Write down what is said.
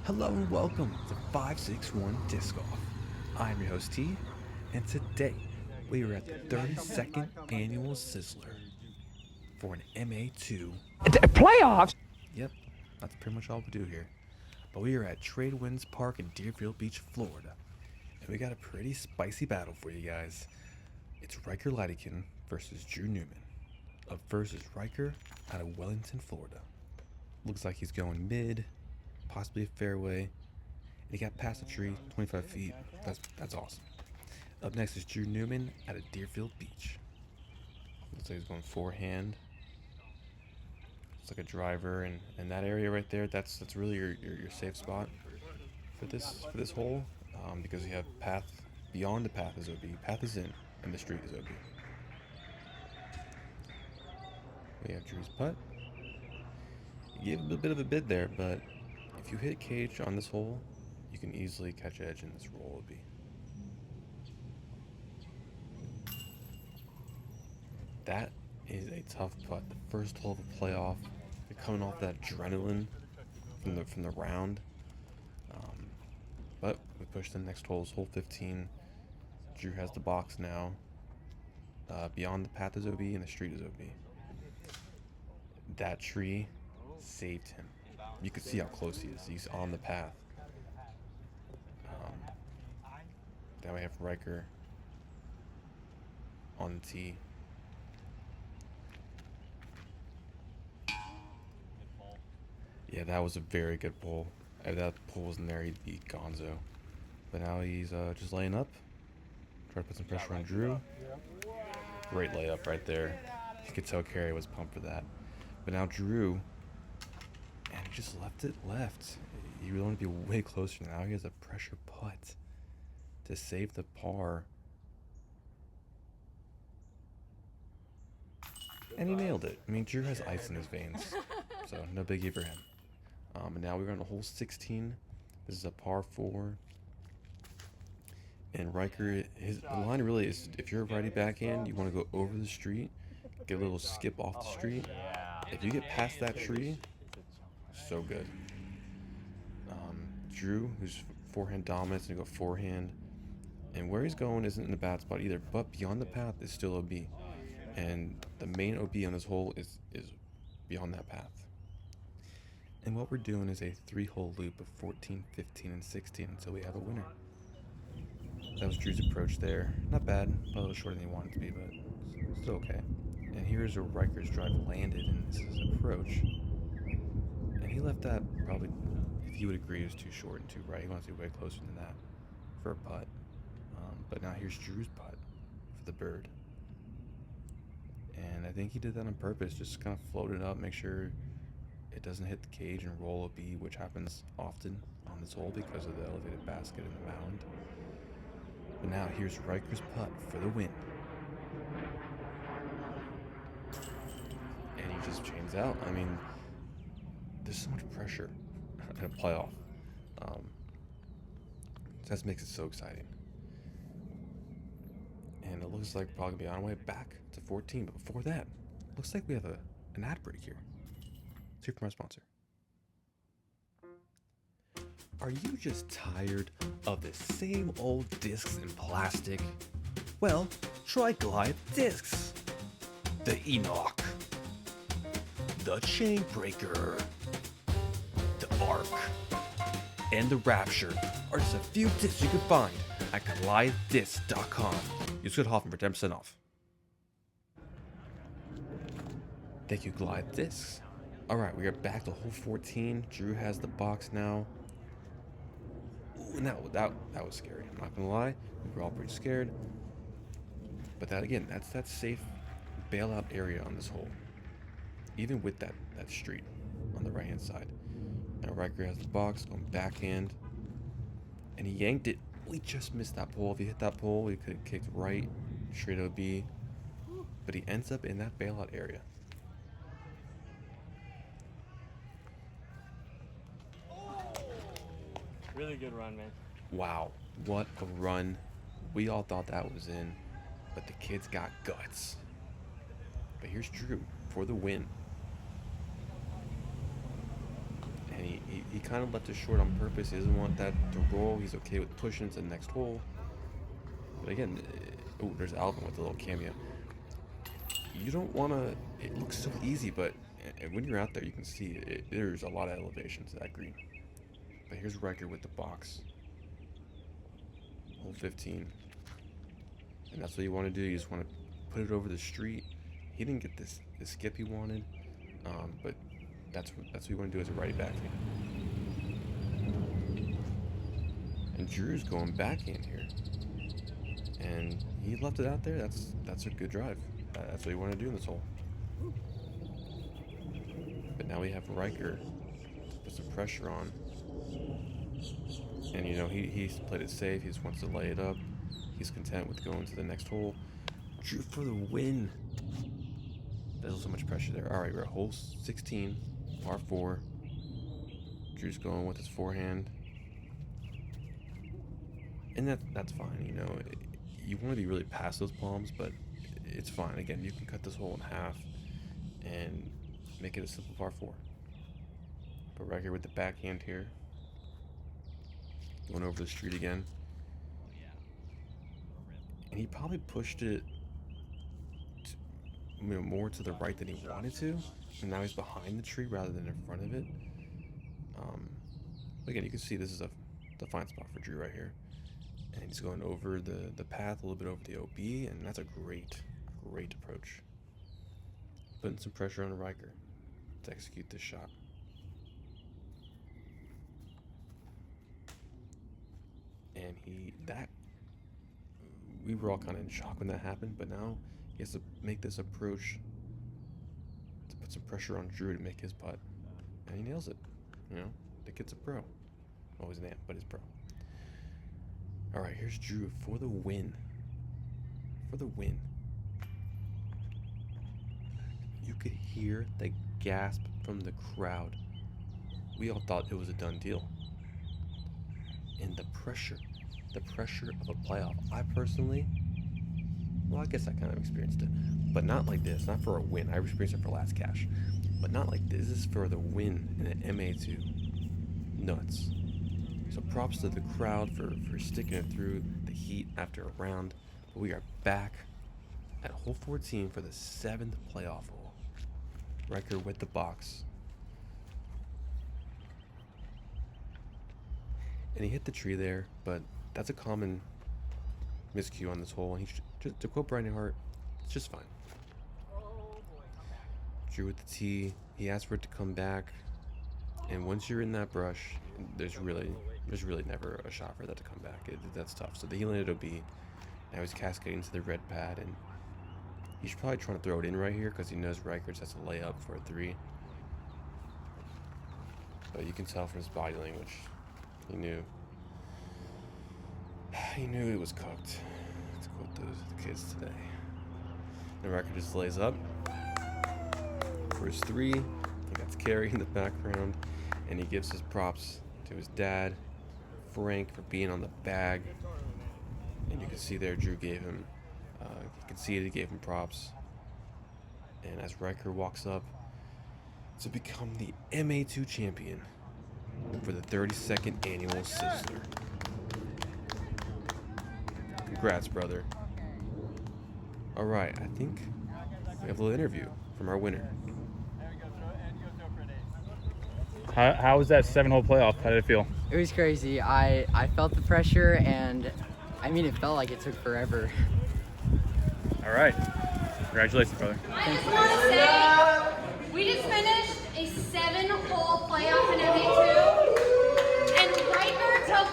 Hello and welcome to 561 Disc Off. I'm your host T, and today we are at the 32nd annual Sizzler for an MA2 Playoffs? Yep, that's pretty much all we do here. But we are at Tradewinds Park in Deerfield Beach, Florida, and we got a pretty spicy battle for you guys. It's Ryker Litteken versus Drew Newman. Up first is Ryker out of Wellington, Florida. Looks like he's going mid, possibly a fairway. And he got past the tree, 25 feet. That's awesome. Up next is Drew Newman out of Deerfield Beach. Looks like he's going forehand. It's like a driver, and that area right there, that's really your safe spot for this hole, because you have path beyond the path is OB. Path is in, and the street is OB. We have Drew's putt. He gave a bit of a bid there, but if you hit cage on this hole, you can easily catch edge in this roll OB. That is a tough putt. The first hole of a playoff. You're coming off that adrenaline from the round. But we push the next hole. Hole 15. Drew has the box now. Beyond the path is OB and the street is OB. That tree saved him. You can see how close he is. He's on the path. Then we have Ryker on the tee. Yeah, that was a very good pull. If that pull wasn't there, he'd be gonzo. But now he's just laying up. Try to put some pressure on Drew. Great layup right there. You could tell Carey was pumped for that. But now Drew, and he just left it left. You really want to be way closer now. He has a pressure putt to save the par. And he nailed it. I mean, Drew has ice in his veins, so no biggie for him. And now we're on hole 16. This is a par 4. And Ryker, the line really is, if you're a righty backhand, you want to go over the street, get a little skip off the street. If you get past that tree, so good. Drew, who's forehand dominant, is going to go forehand. And where he's going isn't in a bad spot either, but beyond the path is still OB. And the main OB on this hole is beyond that path. And what we're doing is a 3-hole loop of 14, 15, and 16 until we have a winner. That was Drew's approach there. Not bad, but a little shorter than he wanted to be, but still okay. And here's where Ryker's drive landed, and this is his approach. And he left that probably, if you would agree, it was too short and too right. He wants to be way closer than that for a putt. But now here's Drew's putt for the bird. And I think he did that on purpose, just kind of float it up, make sure it doesn't hit the cage and roll a B, which happens often on this hole because of the elevated basket and the mound. But now here's Ryker's putt for the win. And he just chains out. I mean, there's so much pressure in a playoff. That makes it so exciting. And it looks like we're probably going to be on our way back to 14. But before that, looks like we have an ad break here. Let's hear from our sponsor. Are you just tired of the same old discs in plastic? Well, try Glide Discs. The Enoch, the Chain Breaker, the Arc, and the Rapture are just a few discs you can find at GlideDiscs.com. Use code Hoffman for 10% off. Thank you, Glide Discs. Alright, we are back to hole 14. Drew has the box now. Ooh, and that was scary. I'm not gonna lie. We were all pretty scared. But that again, that's that safe bailout area on this hole. Even with that street on the right hand side. Now Ryker has the box, going backhand. And he yanked it. We just missed that pole. If he hit that pole, he could have kicked right, straight OB. But he ends up in that bailout area. Really good run, man. Wow, what a run. We all thought that was in, but the kid's got guts. But here's Drew for the win. And he kind of left it short on purpose. He doesn't want that to roll. He's okay with pushing to the next hole. But again, oh, there's Alvin with a little cameo. You don't want to, it looks so easy, but when you're out there, you can see there's a lot of elevation to that green. But here's Ryker with the box. Hole 15. And that's what you want to do. You just want to put it over the street. He didn't get the skip he wanted, but that's what you want to do as a righty backhand. And Drew's going backhand here. And he left it out there. That's a good drive. That's what you want to do in this hole. But now we have Ryker to put some pressure on. And, you know, he's played it safe. He just wants to lay it up. He's content with going to the next hole. Drew for the win. There's so much pressure there. All right, we're at hole 16, par 4. Drew's going with his forehand. And that's fine, you know. You want to be really past those palms, but it's fine. Again, you can cut this hole in half and make it a simple par 4. But Ryker with the backhand here. Going over the street again. And he probably pushed it more to the right than he wanted to. And now he's behind the tree rather than in front of it. Again, you can see this is the fine spot for Drew right here. And he's going over the path, a little bit over the OB, and that's a great approach. Putting some pressure on Ryker to execute this shot. And we were all kind of in shock when that happened, but now he has to make this approach to put some pressure on Drew to make his putt. And he nails it. You know, the kid's a pro. Always an amp, but he's pro. All right, here's Drew for the win. For the win. You could hear the gasp from the crowd. We all thought it was a done deal. And the pressure of a playoff. I personally, well, I guess I kind of experienced it, but not like this. Not for a win. I experienced it for last cash, but not like this. This is for the win in an MA2. Nuts. So props to the crowd for sticking it through the heat after a round. But we are back at hole 14 for the 7th playoff hole. Ryker with the box. And he hit the tree there, but that's a common miscue on this hole. And to quote Brian Hart, it's just fine. Drew with the tee. He asked for it to come back. And once you're in that brush, there's really never a shot for that to come back. That's tough. So he landed OB. Now he's cascading to the red pad, and he's probably trying to throw it in right here because he knows Ryker just has to lay up for a 3. But you can tell from his body language, he knew it was cooked. To quote the kids today. And Ryker just lays up for his 3. He got Carrie in the background, and he gives his props to his dad, Frank, for being on the bag. And you can see there Drew gave him, you can see it, he gave him props. And as Ryker walks up to become the MA2 champion for the 32nd annual Sizzler. Congrats, brother. All right, I think we have a little interview from our winner. How was that 7-hole playoff? How did it feel? It was crazy. I felt the pressure, and I mean, it felt like it took forever. All right. Congratulations, brother. I just want to say, we just finished a 7-hole playoff in MA2, and Ryker took